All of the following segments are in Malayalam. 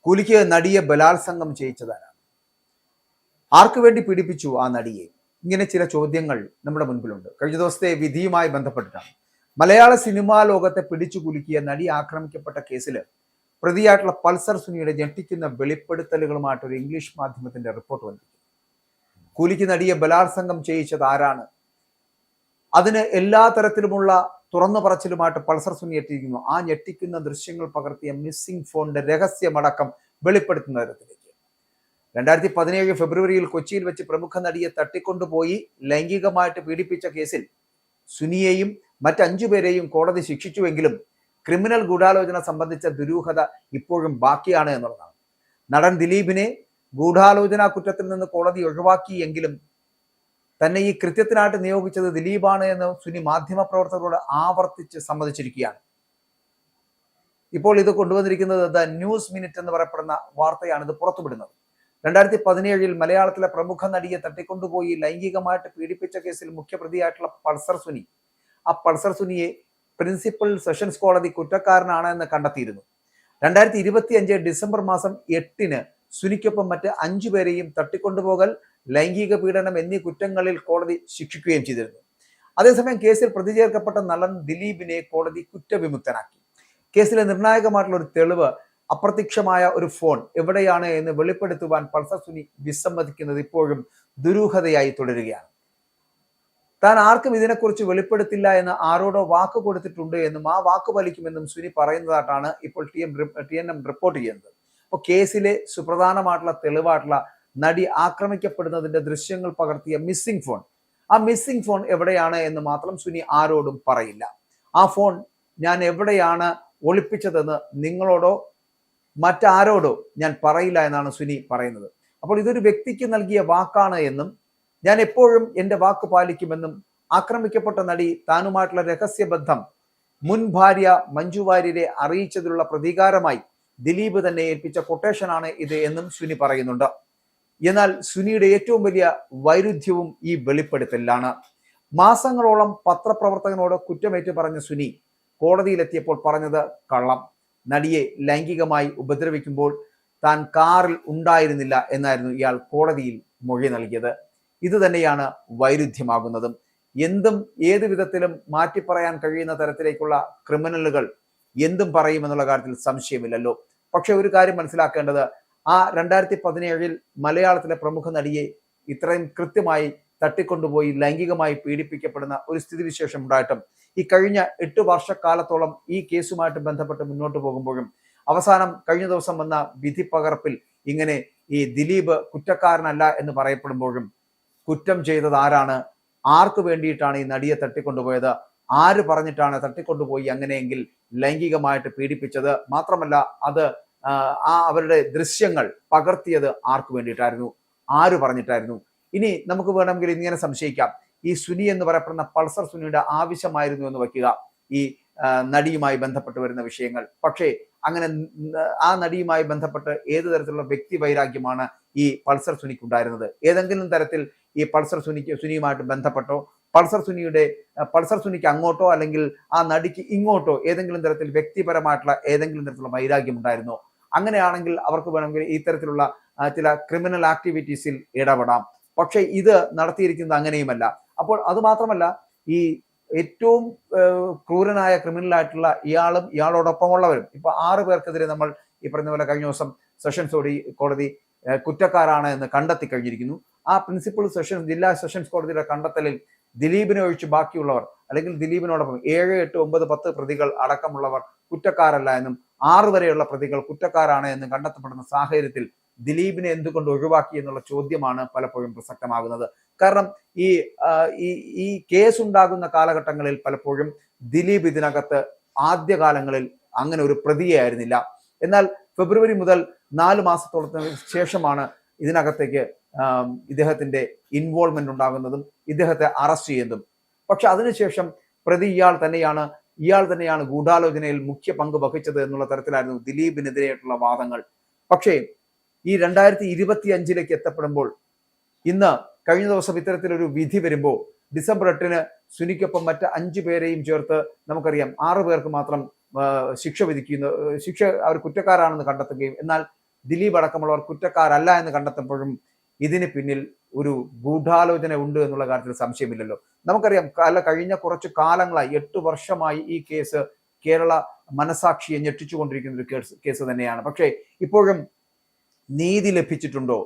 കൂലിക്ക് നടിയെ ബലാത്സംഗം ചെയ്യിച്ചതാരാണ്? ആർക്കു വേണ്ടി പീഡിപ്പിച്ചു ആ നടിയെ? ഇങ്ങനെ ചില ചോദ്യങ്ങൾ നമ്മുടെ മുൻപിലുണ്ട്. കഴിഞ്ഞ ദിവസത്തെ വിധിയുമായി ബന്ധപ്പെട്ടിട്ടാണ്. മലയാള സിനിമാ ലോകത്തെ പിടിച്ചു കുലുക്കിയ നടി ആക്രമിക്കപ്പെട്ട കേസിൽ പ്രതിയായിട്ടുള്ള പൾസർ സുനിയുടെ ഞെട്ടിക്കുന്ന വെളിപ്പെടുത്തലുകളുമായിട്ട് ഒരു ഇംഗ്ലീഷ് മാധ്യമത്തിന്റെ റിപ്പോർട്ട് വന്നിരിക്കുന്നു. കൂലിക്ക് നടിയെ ബലാത്സംഗം ചെയ്യിച്ചത് ആരാണ്? അതിന് എല്ലാ തരത്തിലുമുള്ള തുറന്നു പറച്ചിലുമായിട്ട് പൾസർ സുനി എത്തിയിരിക്കുന്നു. ആ ഞെട്ടിക്കുന്ന ദൃശ്യങ്ങൾ പകർത്തിയ മിസ്സിംഗ് ഫോണിന്റെ രഹസ്യമടക്കം വെളിപ്പെടുത്തുന്ന തരത്തിലേക്ക് 2017 ഫെബ്രുവരിയിൽ കൊച്ചിയിൽ വെച്ച് പ്രമുഖ നടിയെ തട്ടിക്കൊണ്ടുപോയി ലൈംഗികമായിട്ട് പീഡിപ്പിച്ച കേസിൽ സുനിയെയും മറ്റ് പേരെയും കോടതി ശിക്ഷിച്ചുവെങ്കിലും ക്രിമിനൽ ഗൂഢാലോചന സംബന്ധിച്ച ദുരൂഹത ഇപ്പോഴും ബാക്കിയാണ് എന്നുള്ളതാണ്. നടൻ ദിലീപിനെ ഗൂഢാലോചന കുറ്റത്തിൽ നിന്ന് കോടതി ഒഴിവാക്കിയെങ്കിലും തന്നെ ഈ കൃത്യത്തിനായിട്ട് നിയോഗിച്ചത് ദിലീപാണ് എന്ന് സുനി മാധ്യമപ്രവർത്തകരോട് ആവർത്തിച്ച് സമ്മതിച്ചിരിക്കുകയാണ്. ഇപ്പോൾ ഇത് കൊണ്ടുവന്നിരിക്കുന്നത് ദ ന്യൂസ് മിനിറ്റ് എന്ന് പറയപ്പെടുന്ന വാർത്തയാണ് ഇത് പുറത്തുവിടുന്നത്. 2017 മലയാളത്തിലെ പ്രമുഖ നടിയെ തട്ടിക്കൊണ്ടുപോയി ലൈംഗികമായിട്ട് പീഡിപ്പിച്ച കേസിൽ മുഖ്യപ്രതിയായിട്ടുള്ള പൾസർ സുനി, ആ പൾസർ സുനിയെ പ്രിൻസിപ്പൽ സെഷൻസ് കോടതി കുറ്റക്കാരനാണ് എന്ന് കണ്ടെത്തിയിരുന്നു. 2025 ഡിസംബർ മാസം 8 സുനിക്കൊപ്പം മറ്റ് 5 പേരെയും തട്ടിക്കൊണ്ടുപോകൽ, ലൈംഗിക പീഡനം എന്നീ കുറ്റങ്ങളിൽ കോടതി ശിക്ഷിക്കുകയും ചെയ്തിരുന്നു. അതേസമയം കേസിൽ പ്രതി ചേർക്കപ്പെട്ട നടൻ ദിലീപിനെ കോടതി കുറ്റവിമുക്തനാക്കി. കേസിലെ നിർണായകമായിട്ടുള്ള ഒരു തെളിവ്, അപ്രത്യക്ഷമായ ഒരു ഫോൺ എവിടെയാണ് എന്ന് വെളിപ്പെടുത്തുവാൻ പൾസർ സുനി വിസമ്മതിക്കുന്നത് ഇപ്പോഴും ദുരൂഹതയായി തുടരുകയാണ്. താൻ ആർക്കും ഇതിനെക്കുറിച്ച് വെളിപ്പെടുത്തില്ല എന്ന് ആരോടോ വാക്ക് കൊടുത്തിട്ടുണ്ട് എന്നും ആ വാക്ക് പാലിക്കുമെന്നും സുനി പറയുന്നതായിട്ടാണ് ഇപ്പോൾ TNM റിപ്പോർട്ട് ചെയ്യുന്നത്. അപ്പോൾ കേസിലെ സുപ്രധാനമായിട്ടുള്ള തെളിവായിട്ടുള്ള നടി ആക്രമിക്കപ്പെടുന്നതിന്റെ ദൃശ്യങ്ങൾ പകർത്തിയ മിസ്സിംഗ് ഫോൺ, ആ മിസ്സിംഗ് ഫോൺ എവിടെയാണ് എന്ന് മാത്രം സുനി ആരോടും പറയില്ല. ആ ഫോൺ ഞാൻ എവിടെയാണ് ഒളിപ്പിച്ചതെന്ന് നിങ്ങളോടോ മറ്റാരോടോ ഞാൻ പറയില്ല എന്നാണ് സുനി പറയുന്നത്. അപ്പോൾ ഇതൊരു വ്യക്തിക്ക് നൽകിയ വാക്കാണ് എന്നും ഞാൻ എപ്പോഴും എൻ്റെ വാക്ക് പാലിക്കുമെന്നും ആക്രമിക്കപ്പെട്ട നടി താനുമായിട്ടുള്ള രഹസ്യബന്ധം മുൻ ഭാര്യ മഞ്ജു വാര്യരെ അറിയിച്ചതിലുള്ള പ്രതികാരമായി ദിലീപ് തന്നെ ഏൽപ്പിച്ച കൊട്ടേഷനാണ് ഇത് എന്നും സുനി പറയുന്നുണ്ട്. എന്നാൽ സുനിയുടെ ഏറ്റവും വലിയ വൈരുദ്ധ്യവും ഈ വെളിപ്പെടുത്തലാണ്. മാസങ്ങളോളം പത്രപ്രവർത്തകനോട് കുറ്റമേറ്റു പറഞ്ഞ സുനി കോടതിയിലെത്തിയപ്പോൾ പറഞ്ഞത് കള്ളം. നടിയെ ലൈംഗികമായി ഉപദ്രവിക്കുമ്പോൾ താൻ കാറിൽ ഉണ്ടായിരുന്നില്ല എന്നായിരുന്നു ഇയാൾ കോടതിയിൽ മൊഴി നൽകിയത്. ഇത് തന്നെയാണ് വൈരുദ്ധ്യമാകുന്നതും. എന്തും ഏതു വിധത്തിലും മാറ്റിപ്പറയാൻ കഴിയുന്ന തരത്തിലേക്കുള്ള ക്രിമിനലുകൾ എന്തും പറയുമെന്നുള്ള കാര്യത്തിൽ സംശയമില്ലല്ലോ. പക്ഷെ ഒരു കാര്യം മനസ്സിലാക്കേണ്ടത്, ആ 2017 മലയാളത്തിലെ പ്രമുഖ നടിയെ ഇത്രയും കൃത്യമായി തട്ടിക്കൊണ്ടുപോയി ലൈംഗികമായി പീഡിപ്പിക്കപ്പെടുന്ന ഒരു സ്ഥിതിവിശേഷം ഉണ്ടായിട്ടും ഈ കഴിഞ്ഞ 8 വർഷക്കാലത്തോളം ഈ കേസുമായിട്ട് ബന്ധപ്പെട്ട് മുന്നോട്ട് പോകുമ്പോഴും അവസാനം കഴിഞ്ഞ ദിവസം വന്ന വിധി പകർപ്പിൽ ഇങ്ങനെ ഈ ദിലീപ് കുറ്റക്കാരനല്ല എന്ന് പറയപ്പെടുമ്പോഴും കുറ്റം ചെയ്തത് ആരാണ്? ആർക്ക് വേണ്ടിയിട്ടാണ് ഈ നടിയെ തട്ടിക്കൊണ്ടുപോയത്? ആര് പറഞ്ഞിട്ടാണ് തട്ടിക്കൊണ്ടുപോയി അങ്ങനെയെങ്കിൽ ലൈംഗികമായിട്ട് പീഡിപ്പിച്ചത്? മാത്രമല്ല അത് അവരുടെ ദൃശ്യങ്ങൾ പകർത്തിയത് ആർക്ക് വേണ്ടിയിട്ടായിരുന്നു? ആര് പറഞ്ഞിട്ടായിരുന്നു? ഇനി നമുക്ക് വേണമെങ്കിൽ ഇങ്ങനെ സംശയിക്കാം, ഈ സുനി എന്ന് പറയപ്പെടുന്ന പൾസർ സുനിയുടെ ആവശ്യമായിരുന്നു എന്ന് വയ്ക്കുക ഈ നടിയുമായി ബന്ധപ്പെട്ട് വരുന്ന വിഷയങ്ങൾ. പക്ഷേ അങ്ങനെ ആ നടിയുമായി ബന്ധപ്പെട്ട് ഏത് തരത്തിലുള്ള വ്യക്തി വൈരാഗ്യമാണ് ഈ പൾസർ സുനിക്ക് ഉണ്ടായിരുന്നത്? ഏതെങ്കിലും തരത്തിൽ ഈ പൾസർ സുനിയുമായിട്ട് ബന്ധപ്പെട്ടോ പൾസർ സുനിക്ക് അങ്ങോട്ടോ അല്ലെങ്കിൽ ആ നടിക്ക് ഇങ്ങോട്ടോ ഏതെങ്കിലും തരത്തിൽ വ്യക്തിപരമായിട്ടുള്ള ഏതെങ്കിലും തരത്തിലുള്ള വൈരാഗ്യം ഉണ്ടായിരുന്നോ? അങ്ങനെയാണെങ്കിൽ അവർക്ക് വേണമെങ്കിൽ ഇത്തരത്തിലുള്ള ചില ക്രിമിനൽ ആക്ടിവിറ്റീസിൽ ഇടപെടാം. പക്ഷെ ഇത് നടത്തിയിരിക്കുന്നത് അങ്ങനെയുമല്ല. അപ്പോൾ അത് മാത്രമല്ല, ഈ ഏറ്റവും ക്രൂരനായ ക്രിമിനലായിട്ടുള്ള ഇയാളും ഇയാളോടൊപ്പമുള്ളവരും ഇപ്പൊ 6 പേർക്കെതിരെ നമ്മൾ ഈ പറഞ്ഞ പോലെ കഴിഞ്ഞ ദിവസം സെഷൻസ് കോടതി കുറ്റക്കാരാണ് എന്ന് കണ്ടെത്തി കഴിഞ്ഞിരിക്കുന്നു. ആ പ്രിൻസിപ്പൽ ജില്ലാ സെഷൻസ് കോടതിയുടെ കണ്ടെത്തലിൽ ദിലീപിനെ ഒഴിച്ച് ബാക്കിയുള്ളവർ അല്ലെങ്കിൽ ദിലീപിനോടൊപ്പം 7, 8, 9, 10 പ്രതികൾ അടക്കമുള്ളവർ കുറ്റക്കാരല്ല എന്നും 6 വരെയുള്ള പ്രതികൾ കുറ്റക്കാരാണ് എന്നും കണ്ടെത്തപ്പെടുന്ന സാഹചര്യത്തിൽ ദിലീപിനെ എന്തുകൊണ്ട് ഒഴിവാക്കി എന്നുള്ള ചോദ്യമാണ് പലപ്പോഴും പ്രസക്തമാകുന്നത്. കാരണം ഈ കേസ് ഉണ്ടാകുന്ന കാലഘട്ടങ്ങളിൽ പലപ്പോഴും ദിലീപ് ഇതിനകത്ത് ആദ്യകാലങ്ങളിൽ അങ്ങനെ ഒരു പ്രതിയായിരുന്നില്ല. എന്നാൽ ഫെബ്രുവരി മുതൽ 4 മാസത്തോളത്തിന് ശേഷമാണ് ഇതിനകത്തേക്ക് ഇദ്ദേഹത്തിന്റെ ഇൻവോൾവ്മെന്റ് ഉണ്ടാകുന്നതും ഇദ്ദേഹത്തെ അറസ്റ്റ് ചെയ്യുന്നതും. പക്ഷെ അതിനുശേഷം പ്രതി ഇയാൾ തന്നെയാണ് ഗൂഢാലോചനയിൽ മുഖ്യ പങ്ക് വഹിച്ചത് എന്നുള്ള തരത്തിലായിരുന്നു ദിലീപിനെതിരെയുള്ള വാദങ്ങൾ. പക്ഷേ ഈ 2025 എത്തപ്പെടുമ്പോൾ ഇന്ന് കഴിഞ്ഞ ദിവസം ഇത്തരത്തിലൊരു വിധി വരുമ്പോൾ ഡിസംബർ 8 സുനിക്കൊപ്പം മറ്റ് 5 പേരെയും ചേർത്ത് നമുക്കറിയാം 6 പേർക്ക് മാത്രം ശിക്ഷ വിധിക്കുന്നു. ശിക്ഷ അവർ കുറ്റക്കാരാണെന്ന് കണ്ടെത്തുകയും എന്നാൽ ദിലീപ് അടക്കമുള്ളവർ കുറ്റക്കാരല്ല എന്ന് കണ്ടെത്തുമ്പോഴും ഇതിന് പിന്നിൽ ഒരു ഗൂഢാലോചന ഉണ്ട് എന്നുള്ള കാര്യത്തിൽ സംശയമില്ലല്ലോ. നമുക്കറിയാം കഴിഞ്ഞ കുറച്ച് കാലങ്ങളായി 8 വർഷമായി ഈ കേസ് കേരള മനസാക്ഷിയെ ഞെട്ടിച്ചുകൊണ്ടിരിക്കുന്ന ഒരു കേസ് തന്നെയാണ്. പക്ഷേ ഇപ്പോഴും നീതി ലഭിച്ചിട്ടുണ്ടോ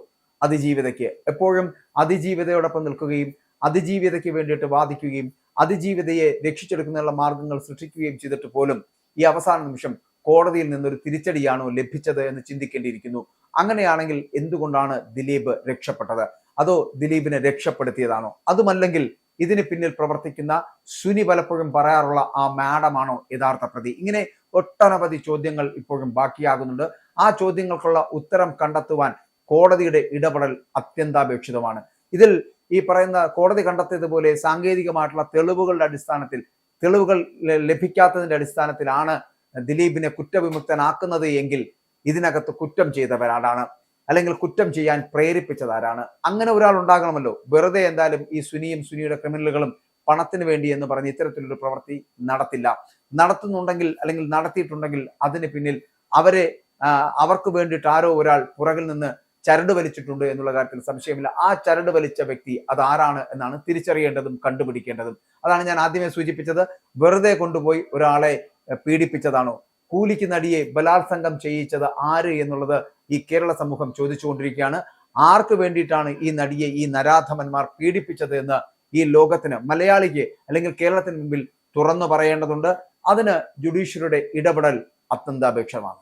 അതിജീവിതയ്ക്ക്? എപ്പോഴും അതിജീവിതയോടൊപ്പം നിൽക്കുകയും അതിജീവിതയ്ക്ക് വേണ്ടിയിട്ട് വാദിക്കുകയും അതിജീവിതയെ രക്ഷിച്ചെടുക്കുന്നതിനുള്ള മാർഗങ്ങൾ സൃഷ്ടിക്കുകയും ചെയ്തിട്ട് പോലും ഈ അവസാന നിമിഷം കോടതിയിൽ നിന്നൊരു തിരിച്ചടിയാണോ ലഭിച്ചത് എന്ന് ചിന്തിക്കേണ്ടിയിരിക്കുന്നു. അങ്ങനെയാണെങ്കിൽ എന്തുകൊണ്ടാണ് ദിലീപ് രക്ഷപ്പെട്ടത്? അതോ ദിലീപിനെ രക്ഷപ്പെടുത്തിയതാണോ? അതുമല്ലെങ്കിൽ ഇതിന് പിന്നിൽ പ്രവർത്തിക്കുന്ന സുനി പലപ്പോഴും പറയാറുള്ള ആ മാഡമാണോ യഥാർത്ഥ പ്രതി? ഇങ്ങനെ ഒട്ടനവധി ചോദ്യങ്ങൾ ഇപ്പോഴും ബാക്കിയാകുന്നുണ്ട്. ആ ചോദ്യങ്ങൾക്കുള്ള ഉത്തരം കണ്ടെത്തുവാൻ കോടതിയുടെ ഇടപെടൽ അത്യന്താപേക്ഷിതമാണ്. ഇതിൽ ഈ പറയുന്ന കോടതി കണ്ടെത്തിയതുപോലെ സാങ്കേതികമായിട്ടുള്ള തെളിവുകൾ ലഭിക്കാത്തതിന്റെ അടിസ്ഥാനത്തിലാണ് ദിലീപിനെ കുറ്റവിമുക്തനാക്കുന്നത് എങ്കിൽ ഇതിനകത്ത് കുറ്റം ചെയ്തവരാരാണ്, അല്ലെങ്കിൽ കുറ്റം ചെയ്യാൻ പ്രേരിപ്പിച്ചതാരാണ്? അങ്ങനെ ഒരാൾ ഉണ്ടാകണമല്ലോ. വെറുതെ എന്തായാലും ഈ സുനിയുടെ ക്രിമിനലുകളും പണത്തിന് വേണ്ടി എന്ന് പറഞ്ഞ് ഇത്തരത്തിലൊരു പ്രവൃത്തി നടത്തുന്നുണ്ടെങ്കിൽ അല്ലെങ്കിൽ നടത്തിയിട്ടുണ്ടെങ്കിൽ അതിന് പിന്നിൽ അവർക്ക് വേണ്ടിയിട്ട് ആരോ ഒരാൾ പുറകിൽ നിന്ന് ചരട് വലിച്ചിട്ടുണ്ട് എന്നുള്ള കാര്യത്തിൽ സംശയമില്ല. ആ ചരട് വലിച്ച വ്യക്തി അതാരാണ് എന്നാണ് തിരിച്ചറിയേണ്ടതും കണ്ടുപിടിക്കേണ്ടതും. അതാണ് ഞാൻ ആദ്യമേ സൂചിപ്പിച്ചത്. വെറുതെ കൊണ്ടുപോയി ഒരാളെ പീഡിപ്പിച്ചതാണോ? കൂലിക്ക് നടിയെ ബലാത്സംഗം ചെയ്യിച്ചത് ആര് എന്നുള്ളത് ഈ കേരള സമൂഹം ചോദിച്ചുകൊണ്ടിരിക്കുകയാണ്. ആർക്ക് വേണ്ടിയിട്ടാണ് ഈ നടിയെ ഈ നരാധമന്മാർ പീഡിപ്പിച്ചത് എന്ന് ഈ ലോകത്തിന്, മലയാളിക്ക് അല്ലെങ്കിൽ കേരളത്തിന് മുമ്പിൽ തുറന്നു പറയേണ്ടതുണ്ട്. അതിന് ജുഡീഷ്യറിയുടെ ഇടപെടൽ അത്യന്താപേക്ഷമാണ്.